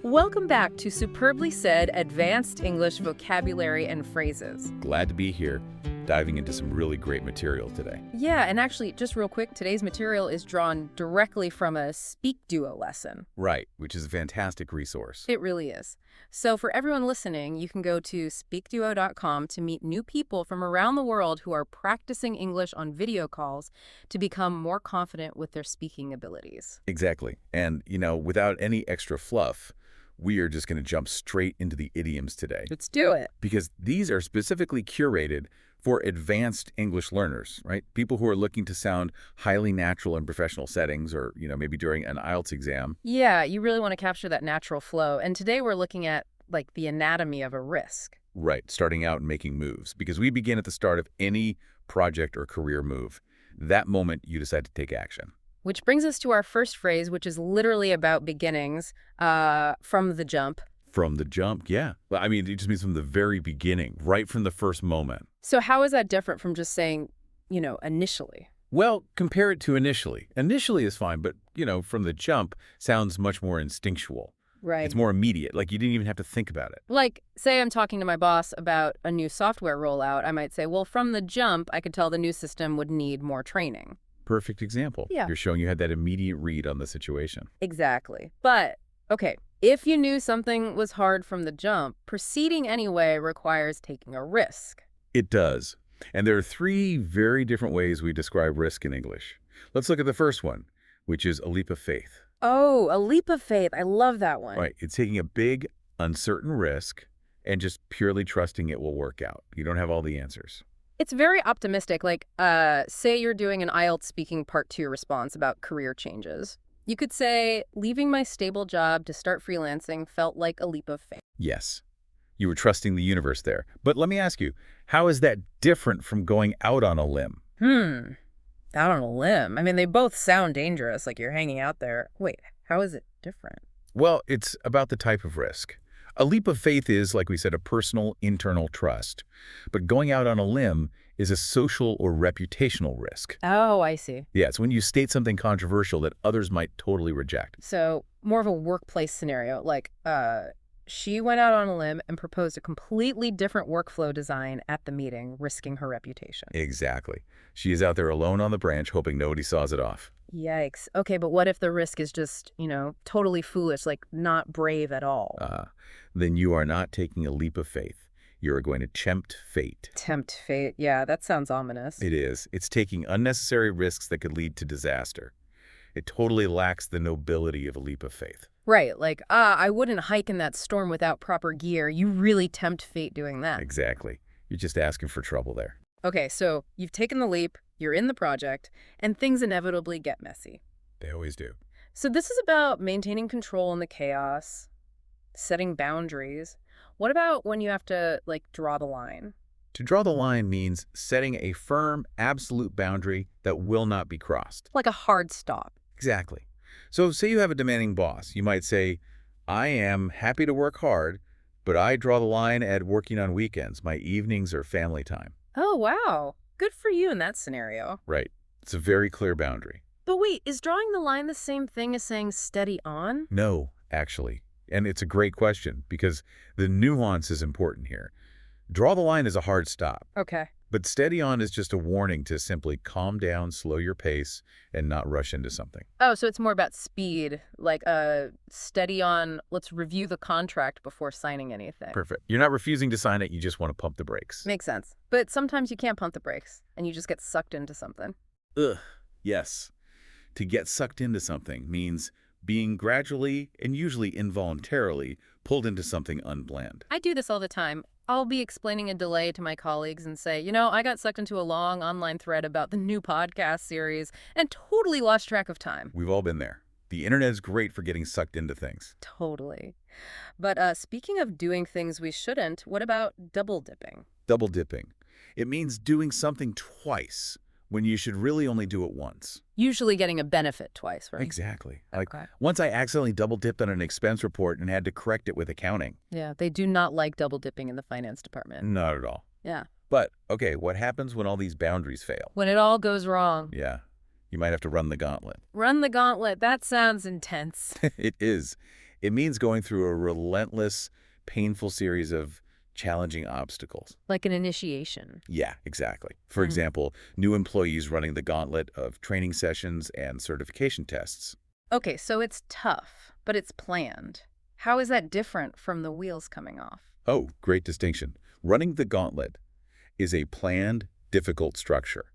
Welcome back to Superbly Said Advanced English Vocabulary and Phrases. Glad to be here, diving into some really great material today. Yeah, and actually, just real quick, today's material is drawn directly from a SpeakDuo lesson. Right, which is a fantastic resource. It really is. So for everyone listening, you can go to SpeakDuo.com to meet new people from around the world who are practicing English on video calls to become more confident with their speaking abilities. Exactly. And, without any extra fluff, we are just going to jump straight into the idioms today. Let's do it. Because these are specifically curated for advanced English learners, right? People who are looking to sound highly natural in professional settings or, maybe during an IELTS exam. Yeah, you really want to capture that natural flow. And today we're looking at, the anatomy of a risk. Right, starting out and making moves. Because we begin at the start of any project or career move. That moment you decide to take action. Which brings us to our first phrase, which is literally about beginnings, from the jump. From the jump, yeah. Well, it just means from the very beginning, right from the first moment. So how is that different from just saying, initially? Well, compare it to initially. Initially is fine, but, from the jump sounds much more instinctual. Right. It's more immediate, like you didn't even have to think about it. Like, say I'm talking to my boss about a new software rollout, I might say, well, from the jump, I could tell the new system would need more training. Perfect example. Yeah. You're showing you had that immediate read on the situation. Exactly. But, okay, if you knew something was hard from the jump, proceeding anyway requires taking a risk. It does. And there are three very different ways we describe risk in English. Let's look at the first one, which is a leap of faith. Oh, a leap of faith. I love that one. Right. It's taking a big, uncertain risk and just purely trusting it will work out. You don't have all the answers. It's very optimistic. Say you're doing an IELTS speaking part 2 response about career changes. You could say, leaving my stable job to start freelancing felt like a leap of faith. Yes. You were trusting the universe there. But let me ask you, how is that different from going out on a limb? Out on a limb? They both sound dangerous, like you're hanging out there. Wait, how is it different? Well, it's about the type of risk. A leap of faith is, like we said, a personal, internal trust. But going out on a limb is a social or reputational risk. Oh, I see. Yeah, it's when you state something controversial that others might totally reject. So more of a workplace scenario, she went out on a limb and proposed a completely different workflow design at the meeting, risking her reputation. Exactly. She is out there alone on the branch, hoping nobody saws it off. Yikes. Okay, but what if the risk is just, totally foolish, not brave at all? Then you are not taking a leap of faith. You are going to tempt fate. Tempt fate. Yeah, that sounds ominous. It is. It's taking unnecessary risks that could lead to disaster. It totally lacks the nobility of a leap of faith. Right, I wouldn't hike in that storm without proper gear. You really tempt fate doing that. Exactly. You're just asking for trouble there. Okay, so you've taken the leap, you're in the project, and things inevitably get messy. They always do. So this is about maintaining control in the chaos, setting boundaries. What about when you have to, draw the line? To draw the line means setting a firm, absolute boundary that will not be crossed. Like a hard stop. Exactly. So say you have a demanding boss. You might say, I am happy to work hard, but I draw the line at working on weekends. My evenings are family time. Oh, wow. Good for you in that scenario. Right. It's a very clear boundary. But wait, is drawing the line the same thing as saying steady on? No, actually. And it's a great question because the nuance is important here. Draw the line is a hard stop. Okay. But steady on is just a warning to simply calm down, slow your pace, and not rush into something. Oh, so it's more about speed, steady on, let's review the contract before signing anything. Perfect. You're not refusing to sign it, you just want to pump the brakes. Makes sense. But sometimes you can't pump the brakes, and you just get sucked into something. Ugh, yes. To get sucked into something means being gradually and usually involuntarily pulled into something unplanned. I do this all the time. I'll be explaining a delay to my colleagues and say, I got sucked into a long online thread about the new podcast series and totally lost track of time. We've all been there. The internet is great for getting sucked into things. Totally. But speaking of doing things we shouldn't, what about double dipping? Double dipping. It means doing something twice when you should really only do it once. Usually getting a benefit twice, right? Exactly. Okay. Once I accidentally double dipped on an expense report and had to correct it with accounting. Yeah, they do not like double dipping in the finance department. Not at all. Yeah. But, okay, what happens when all these boundaries fail? When it all goes wrong. Yeah. You might have to run the gauntlet. Run the gauntlet. That sounds intense. It is. It means going through a relentless, painful series of challenging obstacles. Like an initiation. Yeah, exactly. For example, new employees running the gauntlet of training sessions and certification tests. Okay, so it's tough, but it's planned. How is that different from the wheels coming off? Oh, great distinction. Running the gauntlet is a planned, difficult structure.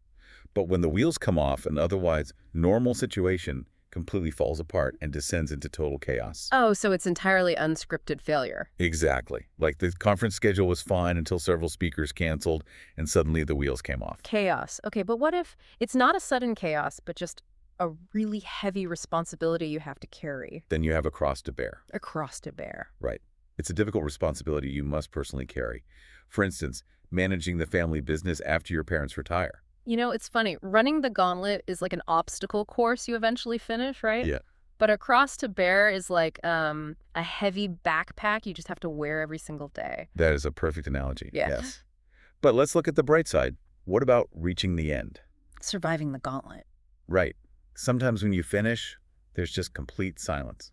But when the wheels come off, an otherwise normal situation completely falls apart and descends into total chaos. Oh, so it's entirely unscripted failure. Exactly. Like the conference schedule was fine until several speakers canceled and suddenly the wheels came off. Chaos. Okay, but what if it's not a sudden chaos, but just a really heavy responsibility you have to carry? Then you have a cross to bear. A cross to bear. Right. It's a difficult responsibility you must personally carry. For instance, managing the family business after your parents retire. You know, it's funny. Running the gauntlet is like an obstacle course you eventually finish, right? Yeah. But a cross to bear is like a heavy backpack you just have to wear every single day. That is a perfect analogy. Yeah. Yes. But let's look at the bright side. What about reaching the end? Surviving the gauntlet. Right. Sometimes when you finish, there's just complete silence.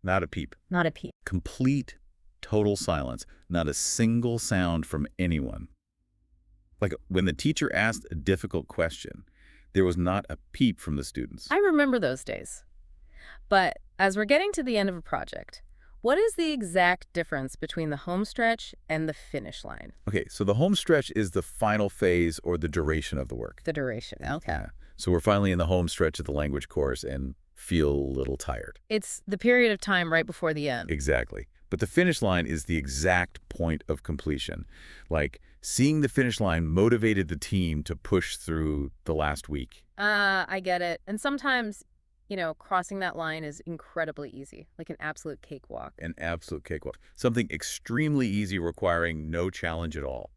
Not a peep. Not a peep. Complete, total silence. Not a single sound from anyone. Like when the teacher asked a difficult question, there was not a peep from the students. I remember those days. But as we're getting to the end of a project, what is the exact difference between the home stretch and the finish line? Okay, so the home stretch is the final phase or the duration of the work. The duration. Okay. Yeah. So we're finally in the home stretch of the language course and feel a little tired. It's the period of time right before the end. Exactly. But the finish line is the exact point of completion. Like, seeing the finish line motivated the team to push through the last week. I get it. And sometimes, you know, crossing that line is incredibly easy, like an absolute cakewalk. An absolute cakewalk. Something extremely easy requiring no challenge at all.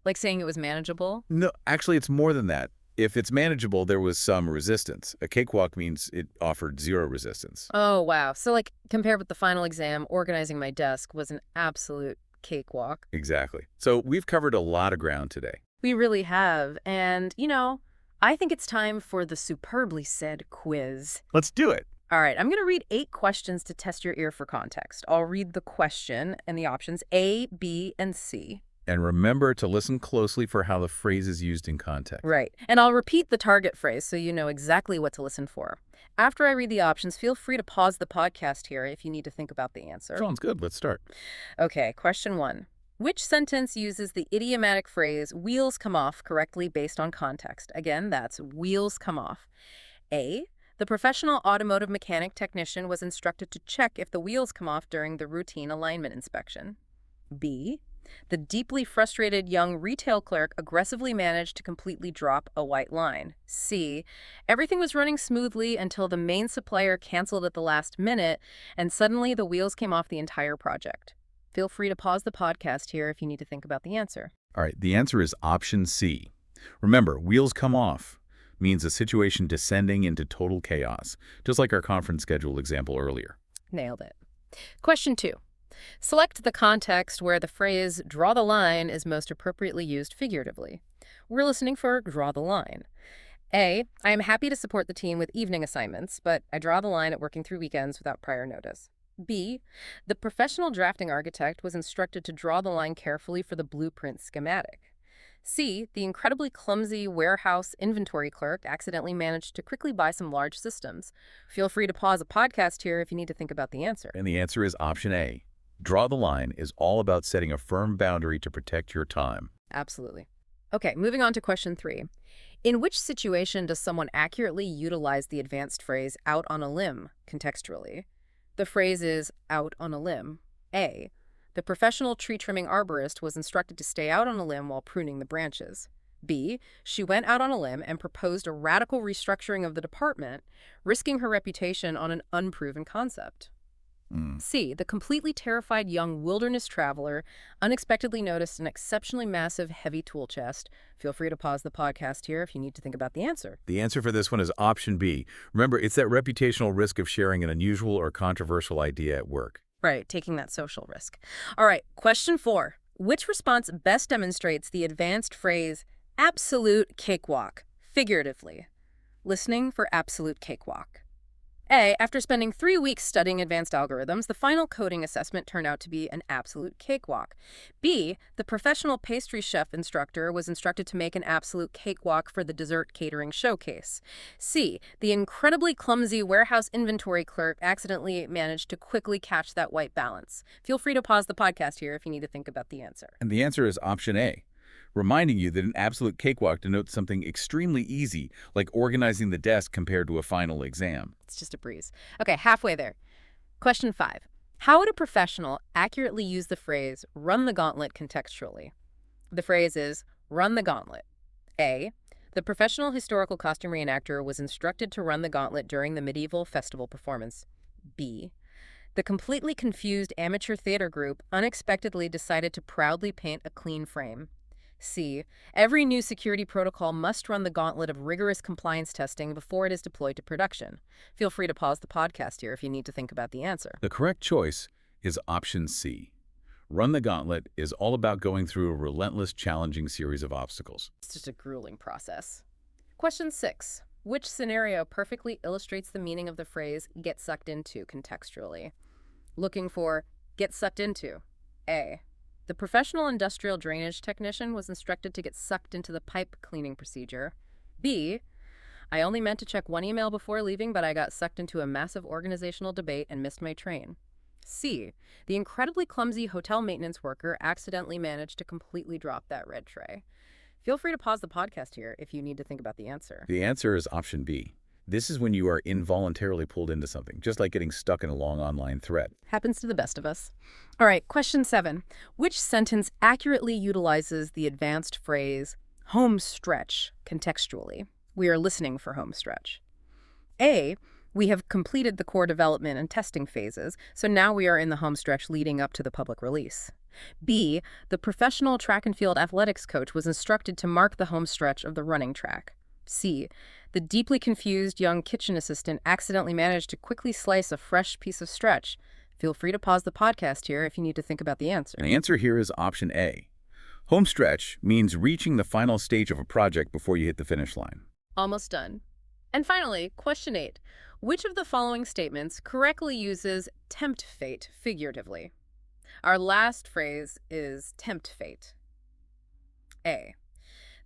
Like saying it was manageable? No, actually, it's more than that. If it's manageable, there was some resistance. A cakewalk means it offered zero resistance. Oh, wow. So like compared with the final exam, organizing my desk was an absolute cakewalk. Exactly. So we've covered a lot of ground today. We really have. And, you know, I think it's time for the superbly said quiz. Let's do it. All right, I'm going to read 8 questions to test your ear for context. I'll read the question and the options A, B, and C. And remember to listen closely for how the phrase is used in context. Right. And I'll repeat the target phrase so you know exactly what to listen for. After I read the options, feel free to pause the podcast here if you need to think about the answer. Sounds good. Let's start. Okay, question 1. Which sentence uses the idiomatic phrase wheels come off correctly based on context? Again, that's wheels come off. A, the professional automotive mechanic technician was instructed to check if the wheels come off during the routine alignment inspection. B, the deeply frustrated young retail clerk aggressively managed to completely drop a white line. C, everything was running smoothly until the main supplier canceled at the last minute, and suddenly the wheels came off the entire project. Feel free to pause the podcast here if you need to think about the answer. All right, the answer is option C. Remember, wheels come off means a situation descending into total chaos, just like our conference schedule example earlier. Nailed it. Question 2. Select the context where the phrase draw the line is most appropriately used figuratively. We're listening for draw the line. A, I am happy to support the team with evening assignments, but I draw the line at working through weekends without prior notice. B, the professional drafting architect was instructed to draw the line carefully for the blueprint schematic. C, the incredibly clumsy warehouse inventory clerk accidentally managed to quickly buy some large systems. Feel free to pause the podcast here if you need to think about the answer. And the answer is option A. Draw the line is all about setting a firm boundary to protect your time. Absolutely. Okay, moving on to question 3. In which situation does someone accurately utilize the advanced phrase out on a limb contextually? The phrase is out on a limb. A, the professional tree trimming arborist was instructed to stay out on a limb while pruning the branches. B, she went out on a limb and proposed a radical restructuring of the department, risking her reputation on an unproven concept. C, the completely terrified young wilderness traveler unexpectedly noticed an exceptionally massive, heavy tool chest. Feel free to pause the podcast here if you need to think about the answer. The answer for this one is option B. Remember, it's that reputational risk of sharing an unusual or controversial idea at work. Right, taking that social risk. All right, question 4. Which response best demonstrates the advanced phrase absolute cakewalk, figuratively? Listening for absolute cakewalk. A, after spending 3 weeks studying advanced algorithms, the final coding assessment turned out to be an absolute cakewalk. B, the professional pastry chef instructor was instructed to make an absolute cakewalk for the dessert catering showcase. C, the incredibly clumsy warehouse inventory clerk accidentally managed to quickly catch that white balance. Feel free to pause the podcast here if you need to think about the answer. And the answer is option A, reminding you that an absolute cakewalk denotes something extremely easy, like organizing the desk compared to a final exam. It's just a breeze. Okay, halfway there. Question 5. How would a professional accurately use the phrase run the gauntlet contextually? The phrase is run the gauntlet. A, the professional historical costume reenactor was instructed to run the gauntlet during the medieval festival performance. B, the completely confused amateur theater group unexpectedly decided to proudly paint a clean frame. C, every new security protocol must run the gauntlet of rigorous compliance testing before it is deployed to production. Feel free to pause the podcast here if you need to think about the answer. The correct choice is option C. Run the gauntlet is all about going through a relentless, challenging series of obstacles. It's just a grueling process. Question 6. Which scenario perfectly illustrates the meaning of the phrase get sucked into contextually? Looking for get sucked into. A, the professional industrial drainage technician was instructed to get sucked into the pipe cleaning procedure. B, I only meant to check one email before leaving, but I got sucked into a massive organizational debate and missed my train. C, the incredibly clumsy hotel maintenance worker accidentally managed to completely drop that red tray. Feel free to pause the podcast here if you need to think about the answer. The answer is option B. This is when you are involuntarily pulled into something, just like getting stuck in a long online thread. Happens to the best of us. All right, question 7. Which sentence accurately utilizes the advanced phrase home stretch contextually? We are listening for home stretch. A, we have completed the core development and testing phases, so now we are in the home stretch leading up to the public release. B, the professional track and field athletics coach was instructed to mark the home stretch of the running track. C, the deeply confused young kitchen assistant accidentally managed to quickly slice a fresh piece of stretch. Feel free to pause the podcast here if you need to think about the answer. The answer here is option A. Home stretch means reaching the final stage of a project before you hit the finish line. Almost done. And finally, question 8. Which of the following statements correctly uses tempt fate figuratively? Our last phrase is tempt fate. A,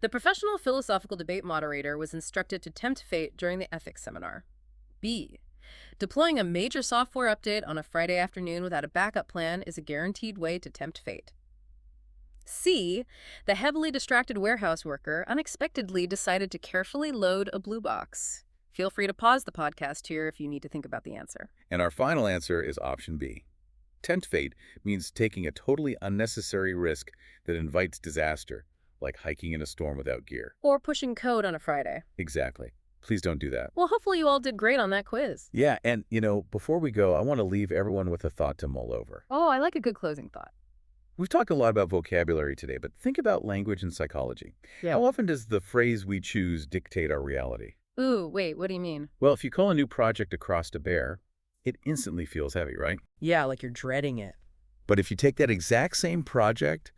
the professional philosophical debate moderator was instructed to tempt fate during the ethics seminar. B, deploying a major software update on a Friday afternoon without a backup plan is a guaranteed way to tempt fate. C, the heavily distracted warehouse worker unexpectedly decided to carefully load a blue box. Feel free to pause the podcast here if you need to think about the answer. And our final answer is option B. Tempt fate means taking a totally unnecessary risk that invites disaster, like hiking in a storm without gear. Or pushing code on a Friday. Exactly. Please don't do that. Well, hopefully you all did great on that quiz. Yeah, and, before we go, I want to leave everyone with a thought to mull over. Oh, I like a good closing thought. We've talked a lot about vocabulary today, but think about language and psychology. Yeah. How often does the phrase we choose dictate our reality? Ooh, wait, what do you mean? Well, if you call a new project a cross to bear, it instantly feels heavy, right? Yeah, like you're dreading it. But if you take that exact same project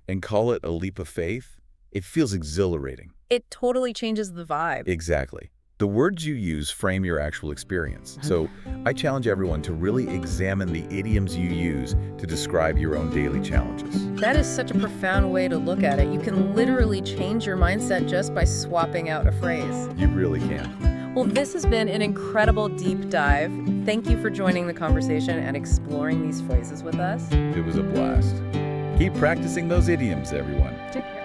and call it a leap of faith, it feels exhilarating. It totally changes the vibe. Exactly. The words you use frame your actual experience. So I challenge everyone to really examine the idioms you use to describe your own daily challenges. That is such a profound way to look at it. You can literally change your mindset just by swapping out a phrase. You really can. Well, this has been an incredible deep dive. Thank you for joining the conversation and exploring these phrases with us. It was a blast. Keep practicing those idioms, everyone. Take care.